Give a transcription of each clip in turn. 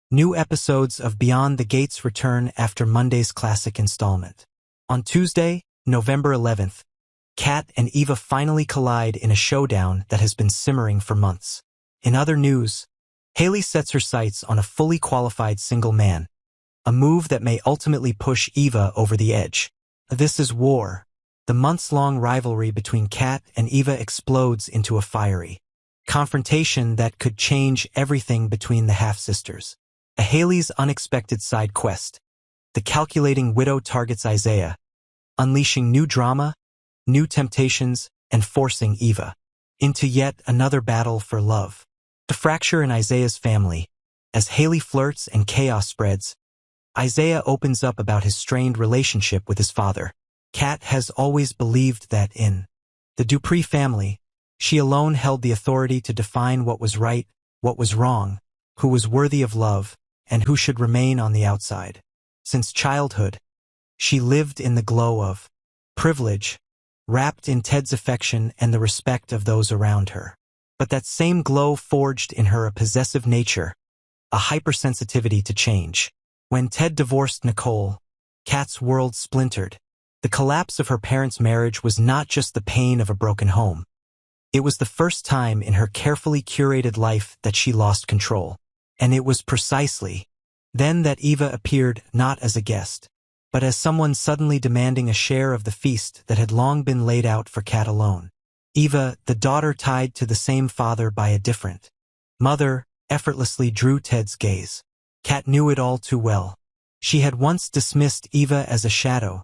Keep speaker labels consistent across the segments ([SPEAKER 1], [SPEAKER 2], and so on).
[SPEAKER 1] New episodes of Beyond the Gates return after Monday's classic installment. On Tuesday, November 11th, Kat and Eva finally collide in a showdown that has been simmering for months. In other news, Haley sets her sights on a fully qualified single man, a move that may ultimately push Eva over the edge. This is war. The months-long rivalry between Kat and Eva explodes into a fiery confrontation that could change everything between the half-sisters. A Haley's unexpected side quest. The calculating widow targets Isaiah, unleashing new drama, new temptations, and forcing Eva into yet another battle for love. The fracture in Isaiah's family. As Haley flirts and chaos spreads, Isaiah opens up about his strained relationship with his father. Kat has always believed that in the Dupree family, she alone held the authority to define what was right, what was wrong, who was worthy of love, and who should remain on the outside. Since childhood, she lived in the glow of privilege, wrapped in Ted's affection and the respect of those around her. But that same glow forged in her a possessive nature, a hypersensitivity to change. When Ted divorced Nicole, Kat's world splintered. The collapse of her parents' marriage was not just the pain of a broken home. It was the first time in her carefully curated life that she lost control. And it was precisely then that Eva appeared not as a guest, but as someone suddenly demanding a share of the feast that had long been laid out for Kat alone. Eva, the daughter tied to the same father by a different mother, effortlessly drew Ted's gaze. Kat knew it all too well. She had once dismissed Eva as a shadow,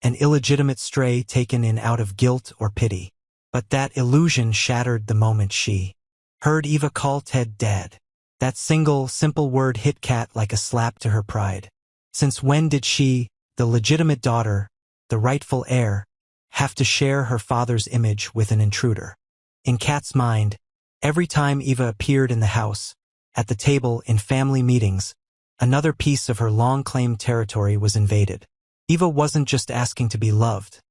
[SPEAKER 1] an illegitimate stray taken in out of guilt or pity. But that illusion shattered the moment she heard Eva call Ted Dad. That simple word hit Kat like a slap to her pride. Since when did she, the legitimate daughter, the rightful heir, have to share her father's image with an intruder? In Kat's mind, every time Eva appeared in the house, at the table, in family meetings, another piece of her long-claimed territory was invaded. Eva wasn't just asking to be loved.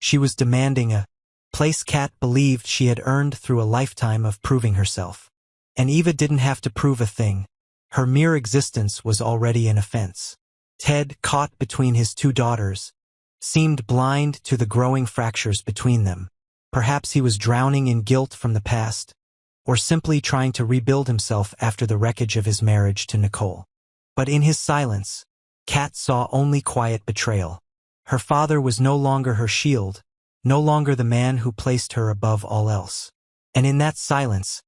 [SPEAKER 1] She was demanding a place Kat believed she had earned through a lifetime of proving herself. And Eva didn't have to prove a thing. Her mere existence was already an offense. Ted, caught between his two daughters, seemed blind to the growing fractures between them. Perhaps he was drowning in guilt from the past, or simply trying to rebuild himself after the wreckage of his marriage to Nicole. But in his silence, Kat saw only quiet betrayal. Her father was no longer her shield, no longer the man who placed her above all else. And in that silence,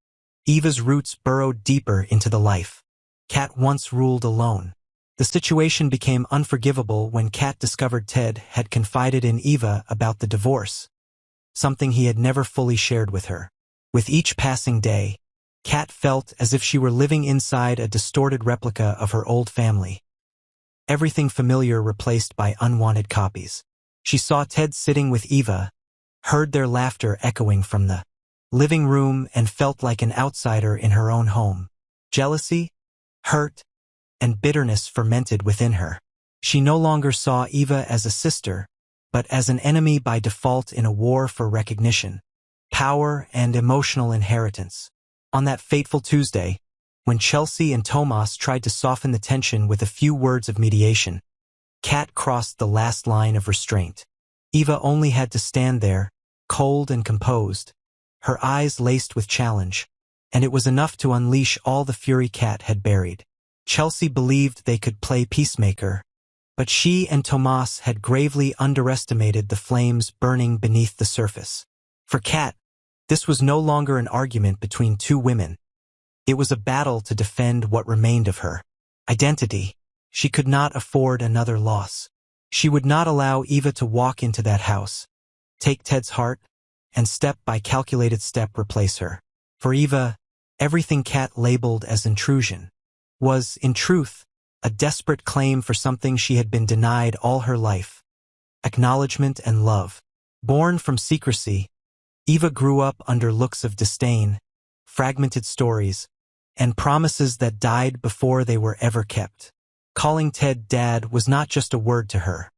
[SPEAKER 1] Eva's roots burrowed deeper into the life Kat once ruled alone. The situation became unforgivable when Kat discovered Ted had confided in Eva about the divorce, something he had never fully shared with her. With each passing day, Kat felt as if she were living inside a distorted replica of her old family. Everything familiar replaced by unwanted copies. She saw Ted sitting with Eva, heard their laughter echoing from the living room, and felt like an outsider in her own home. Jealousy, hurt, and bitterness fermented within her. She no longer saw Eva as a sister, but as an enemy by default in a war for recognition, power, and emotional inheritance. On that fateful Tuesday, when Chelsea and Tomas tried to soften the tension with a few words of mediation, Kat crossed the last line of restraint. Eva only had to stand there, cold and composed, her eyes laced with challenge, and it was enough to unleash all the fury Kat had buried. Chelsea believed they could play peacemaker, but she and Tomas had gravely underestimated the flames burning beneath the surface. For Kat, this was no longer an argument between two women. It was a battle to defend what remained of her identity. She could not afford another loss. She would not allow Eva to walk into that house, take Ted's heart, and step by calculated step replace her. For Eva, everything Kat labeled as intrusion was, in truth, a desperate claim for something she had been denied all her life: acknowledgement and love. Born from secrecy, Eva grew up under looks of disdain, fragmented stories, and promises that died before they were ever kept. Calling Ted Dad was not just a word to her.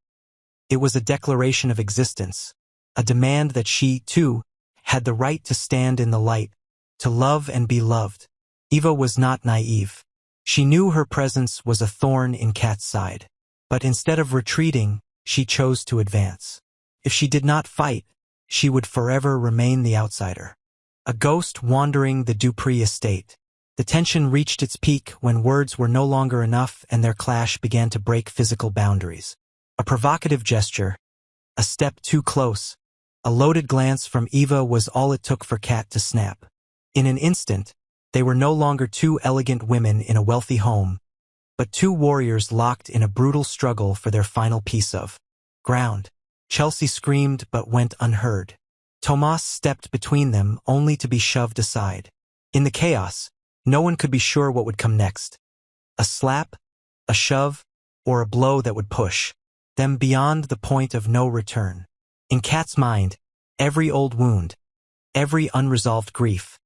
[SPEAKER 1] It was a declaration of existence, a demand that she, too, had the right to stand in the light, to love and be loved. Eva was not naive. She knew her presence was a thorn in Kat's side. But instead of retreating, she chose to advance. If she did not fight, she would forever remain the outsider. A ghost wandering the Dupree estate. The tension reached its peak when words were no longer enough and their clash began to break physical boundaries. A provocative gesture, a step too close, a loaded glance from Eva was all it took for Kat to snap. In an instant, they were no longer two elegant women in a wealthy home, but two warriors locked in a brutal struggle for their final piece of ground. Chelsea screamed but went unheard. Tomas stepped between them only to be shoved aside. In the chaos, no one could be sure what would come next. A slap, a shove, or a blow that would push them beyond the point of no return. In Kat's mind, every old wound, every unresolved grief,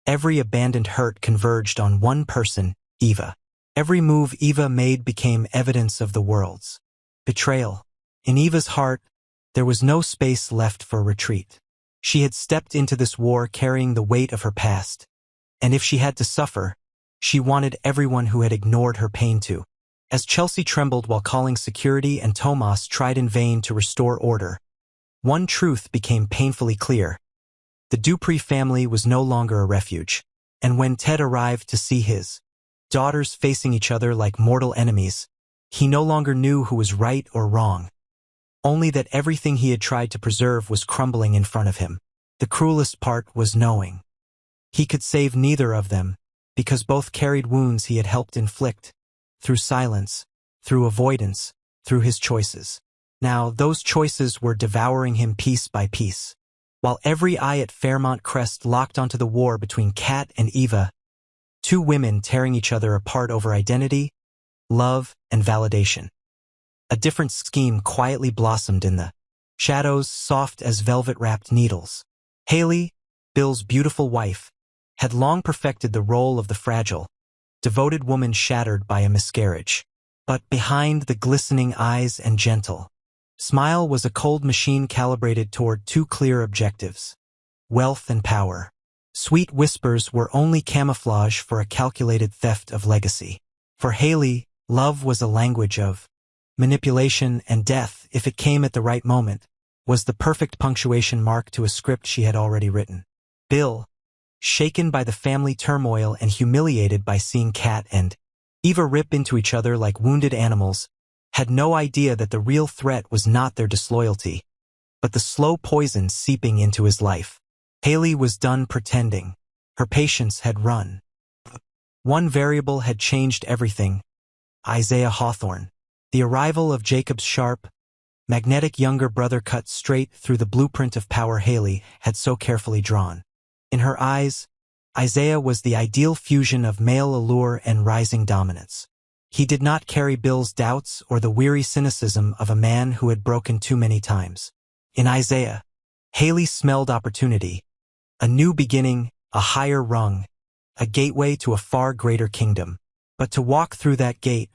[SPEAKER 1] every abandoned hurt converged on one person, Eva. Every move Eva made became evidence of the world's betrayal. In Eva's heart, there was no space left for retreat. She had stepped into this war carrying the weight of her past, and if she had to suffer, she wanted everyone who had ignored her pain to. As Chelsea trembled while calling security and Tomas tried in vain to restore order, one truth became painfully clear. The Dupree family was no longer a refuge, and when Ted arrived to see his daughters facing each other like mortal enemies, he no longer knew who was right or wrong, only that everything he had tried to preserve was crumbling in front of him. The cruelest part was knowing he could save neither of them, because both carried wounds he had helped inflict, through silence, through avoidance, through his choices. Now those choices were devouring him piece by piece. While every eye at Fairmont Crest locked onto the war between Kat and Eva, two women tearing each other apart over identity, love, and validation. A different scheme quietly blossomed in the shadows, soft as velvet-wrapped needles. Haley, Bill's beautiful wife, had long perfected the role of the fragile, devoted woman shattered by a miscarriage. But behind the glistening eyes and gentle smile was a cold machine calibrated toward two clear objectives: wealth and power. Sweet whispers were only camouflage for a calculated theft of legacy. For Haley, love was a language of manipulation, and death, if it came at the right moment, was the perfect punctuation mark to a script she had already written. Bill, shaken by the family turmoil and humiliated by seeing Kat and Eva rip into each other like wounded animals, had no idea that the real threat was not their disloyalty, but the slow poison seeping into his life. Haley was done pretending. Her patience had run. One variable had changed everything: Isaiah Hawthorne. The arrival of Jacob's sharp, magnetic younger brother cut straight through the blueprint of power Haley had so carefully drawn. In her eyes, Isaiah was the ideal fusion of male allure and rising dominance. He did not carry Bill's doubts or the weary cynicism of a man who had broken too many times. In Isaiah, Haley smelled opportunity, a new beginning, a higher rung, a gateway to a far greater kingdom. But to walk through that gate,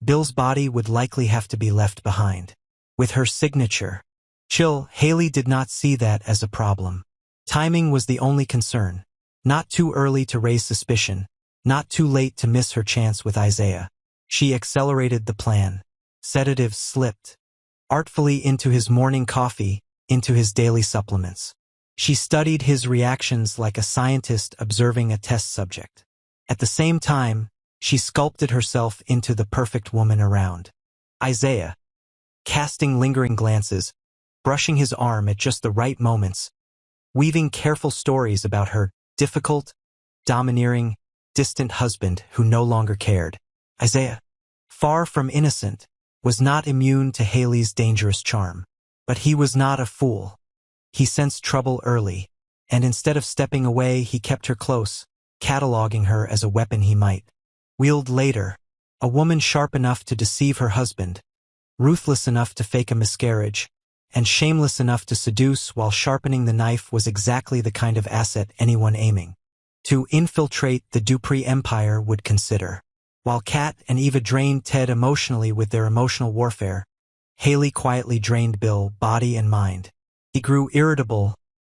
[SPEAKER 1] Bill's body would likely have to be left behind. With her signature chill, Haley did not see that as a problem. Timing was the only concern. Not too early to raise suspicion, not too late to miss her chance with Isaiah. She accelerated the plan. Sedatives slipped artfully into his morning coffee, into his daily supplements. She studied his reactions like a scientist observing a test subject. At the same time, she sculpted herself into the perfect woman around. Isaiah, casting lingering glances, brushing his arm at just the right moments, weaving careful stories about her difficult, domineering, distant husband who no longer cared. Isaiah, far from innocent, was not immune to Haley's dangerous charm. But he was not a fool. He sensed trouble early, and instead of stepping away, he kept her close, cataloging her as a weapon he might wield later. A woman sharp enough to deceive her husband, ruthless enough to fake a miscarriage, and shameless enough to seduce while sharpening the knife was exactly the kind of asset anyone aiming to infiltrate the Dupree empire would consider. While Kat and Eva drained Ted emotionally with their emotional warfare, Haley quietly drained Bill, body and mind. He grew irritable,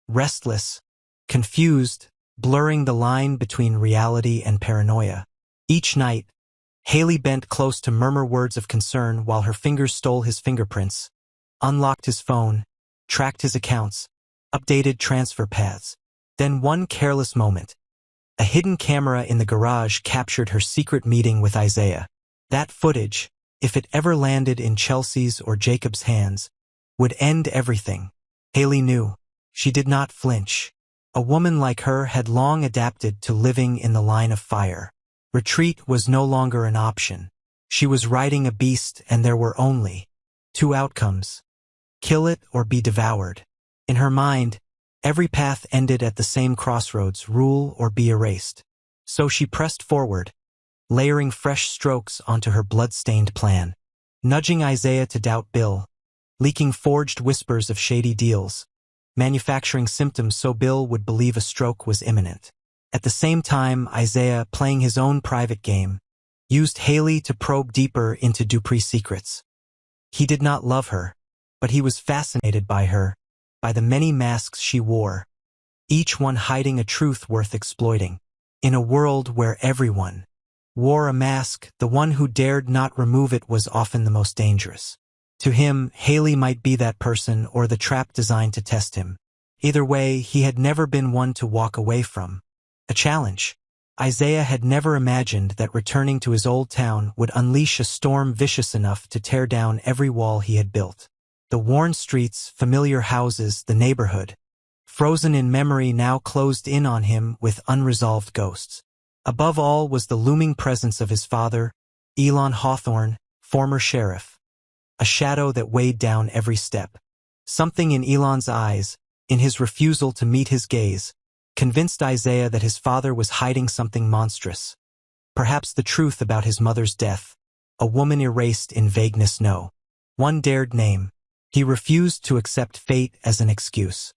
[SPEAKER 1] restless, confused, blurring the line between reality and paranoia. Each night, Haley bent close to murmur words of concern while her fingers stole his fingerprints, unlocked his phone, tracked his accounts, updated transfer paths. Then one careless moment, a hidden camera in the garage captured her secret meeting with Isaiah. That footage, if it ever landed in Chelsea's or Jacob's hands, would end everything. Haley knew. She did not flinch. A woman like her had long adapted to living in the line of fire. Retreat was no longer an option. She was riding a beast and there were only two outcomes: kill it or be devoured. In her mind, every path ended at the same crossroads: rule or be erased. So she pressed forward, layering fresh strokes onto her blood-stained plan, nudging Isaiah to doubt Bill, leaking forged whispers of shady deals, manufacturing symptoms so Bill would believe a stroke was imminent. At the same time, Isaiah, playing his own private game, used Haley to probe deeper into Dupree's secrets. He did not love her, but he was fascinated by her, by the many masks she wore, each one hiding a truth worth exploiting. In a world where everyone wore a mask, the one who dared not remove it was often the most dangerous. To him, Haley might be that person or the trap designed to test him. Either way, he had never been one to walk away from a challenge. Isaiah had never imagined that returning to his old town would unleash a storm vicious enough to tear down every wall he had built. The worn streets, familiar houses, the neighborhood, frozen in memory, now closed in on him with unresolved ghosts. Above all was the looming presence of his father, Elon Hawthorne, former sheriff, a shadow that weighed down every step. Something in Elon's eyes, in his refusal to meet his gaze, convinced Isaiah that his father was hiding something monstrous. Perhaps the truth about his mother's death, a woman erased in vagueness. No one dared name. He refused to accept fate as an excuse.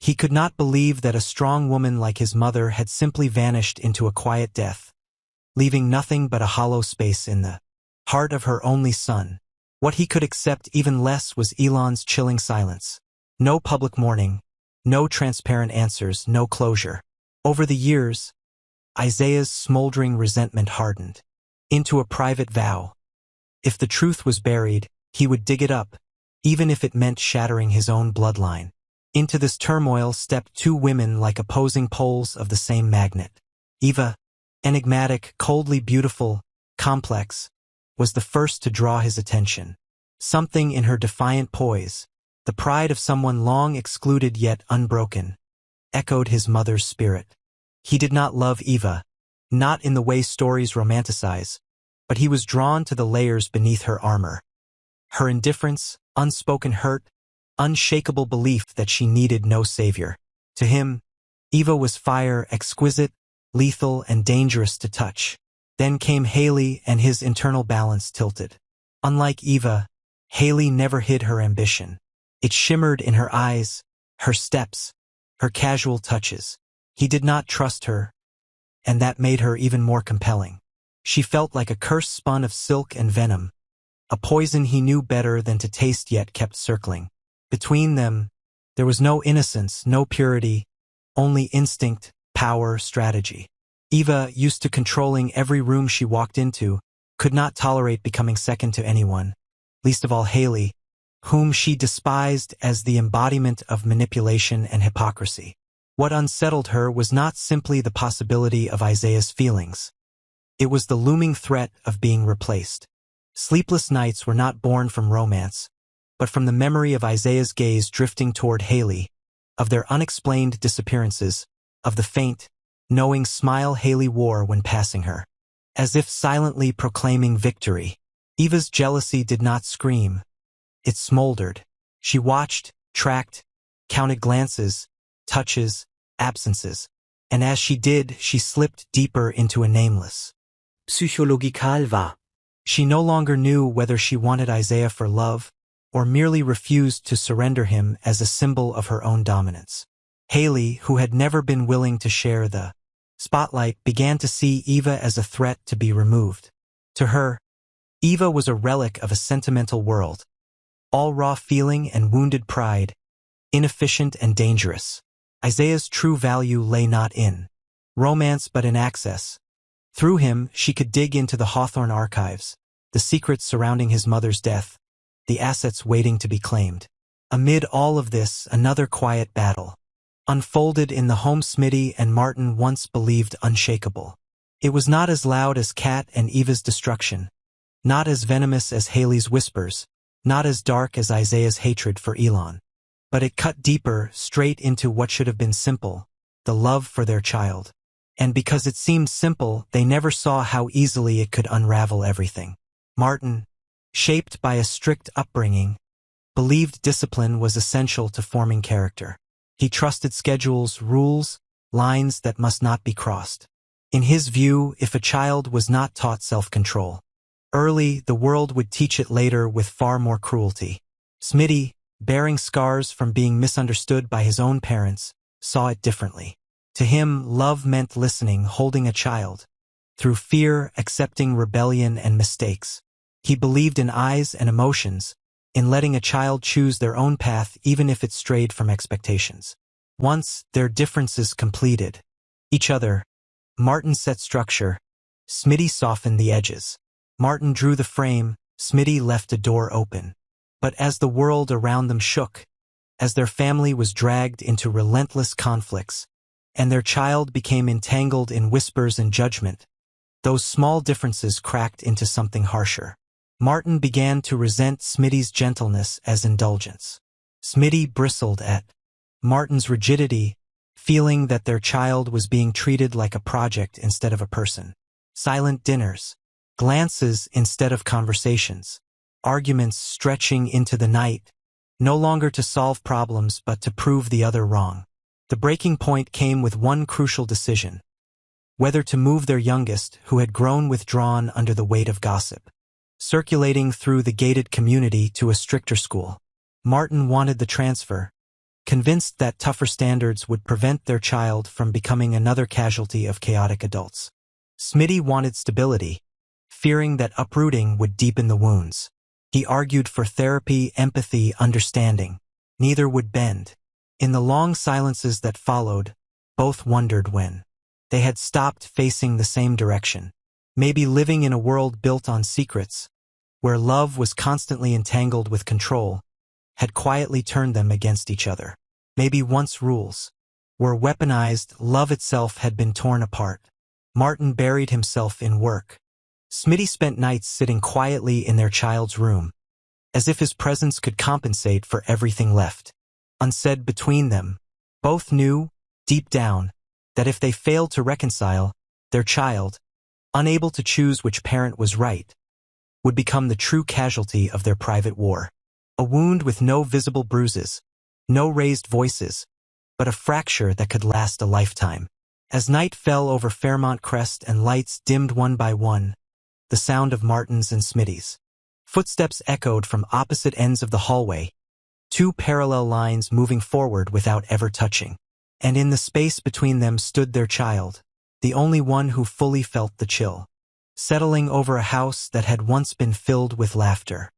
[SPEAKER 1] He could not believe that a strong woman like his mother had simply vanished into a quiet death, leaving nothing but a hollow space in the heart of her only son. What he could accept even less was Elon's chilling silence. No public mourning, no transparent answers, no closure. Over the years, Isaiah's smoldering resentment hardened into a private vow. If the truth was buried, he would dig it up, even if it meant shattering his own bloodline. Into this turmoil stepped two women like opposing poles of the same magnet. Eva, enigmatic, coldly beautiful, complex, was the first to draw his attention. Something in her defiant poise, the pride of someone long excluded yet unbroken, echoed his mother's spirit. He did not love Eva, not in the way stories romanticize, but he was drawn to the layers beneath her armor. Her indifference, unspoken hurt, unshakable belief that she needed no savior. To him, Eva was fire, exquisite, lethal, and dangerous to touch. Then came Haley, and his internal balance tilted. Unlike Eva, Haley never hid her ambition. It shimmered in her eyes, her steps, her casual touches. He did not trust her, and that made her even more compelling. She felt like a curse spun of silk and venom, a poison he knew better than to taste yet kept circling. Between them, there was no innocence, no purity, only instinct, power, strategy. Eva, used to controlling every room she walked into, could not tolerate becoming second to anyone, least of all Haley, whom she despised as the embodiment of manipulation and hypocrisy. What unsettled her was not simply the possibility of Isaiah's feelings. It was the looming threat of being replaced. Sleepless nights were not born from romance, but from the memory of Isaiah's gaze drifting toward Haley, of their unexplained disappearances, of the faint, knowing smile Haley wore when passing her, as if silently proclaiming victory. Eva's jealousy did not scream. It smoldered. She watched, tracked, counted glances, touches, absences, and as she did, she slipped deeper into a nameless psychological va. She no longer knew whether she wanted Isaiah for love, or merely refused to surrender him as a symbol of her own dominance. Haley, who had never been willing to share the spotlight, began to see Eva as a threat to be removed. To her, Eva was a relic of a sentimental world, all raw feeling and wounded pride, inefficient and dangerous. Isaiah's true value lay not in romance but in access, Through him, she could dig into the Hawthorne archives, the secrets surrounding his mother's death, the assets waiting to be claimed. Amid all of this, another quiet battle unfolded in the home Smitty and Martin once believed unshakable. It was not as loud as Kat and Eva's destruction, not as venomous as Haley's whispers, not as dark as Isaiah's hatred for Elon. But it cut deeper, straight into what should have been simple, the love for their child. And because it seemed simple, they never saw how easily it could unravel everything. Martin, shaped by a strict upbringing, believed discipline was essential to forming character. He trusted schedules, rules, lines that must not be crossed. In his view, if a child was not taught self-control early, the world would teach it later with far more cruelty. Smitty, bearing scars from being misunderstood by his own parents, saw it differently. To him, love meant listening, holding a child, through fear, accepting rebellion and mistakes. He believed in eyes and emotions, in letting a child choose their own path even if it strayed from expectations. Once their differences completed each other, Martin set structure, Smitty softened the edges. Martin drew the frame, Smitty left a door open. But as the world around them shook, as their family was dragged into relentless conflicts, and their child became entangled in whispers and judgment, those small differences cracked into something harsher. Martin began to resent Smitty's gentleness as indulgence. Smitty bristled at Martin's rigidity, feeling that their child was being treated like a project instead of a person. Silent dinners, glances instead of conversations, arguments stretching into the night, no longer to solve problems but to prove the other wrong. The breaking point came with one crucial decision: whether to move their youngest, who had grown withdrawn under the weight of gossip, circulating through the gated community, to a stricter school. Martin wanted the transfer, convinced that tougher standards would prevent their child from becoming another casualty of chaotic adults. Smitty wanted stability, fearing that uprooting would deepen the wounds. He argued for therapy, empathy, understanding. Neither would bend. In the long silences that followed, both wondered when they had stopped facing the same direction. Maybe living in a world built on secrets, where love was constantly entangled with control, had quietly turned them against each other. Maybe once rules were weaponized, love itself had been torn apart. Martin buried himself in work. Smitty spent nights sitting quietly in their child's room, as if his presence could compensate for everything left unsaid between them. Both knew, deep down, that if they failed to reconcile, their child, unable to choose which parent was right, would become the true casualty of their private war. A wound with no visible bruises, no raised voices, but a fracture that could last a lifetime. As night fell over Fairmont Crest and lights dimmed one by one, the sound of Martin's and Smitty's footsteps echoed from opposite ends of the hallway, two parallel lines moving forward without ever touching. And in the space between them stood their child, the only one who fully felt the chill, settling over a house that had once been filled with laughter.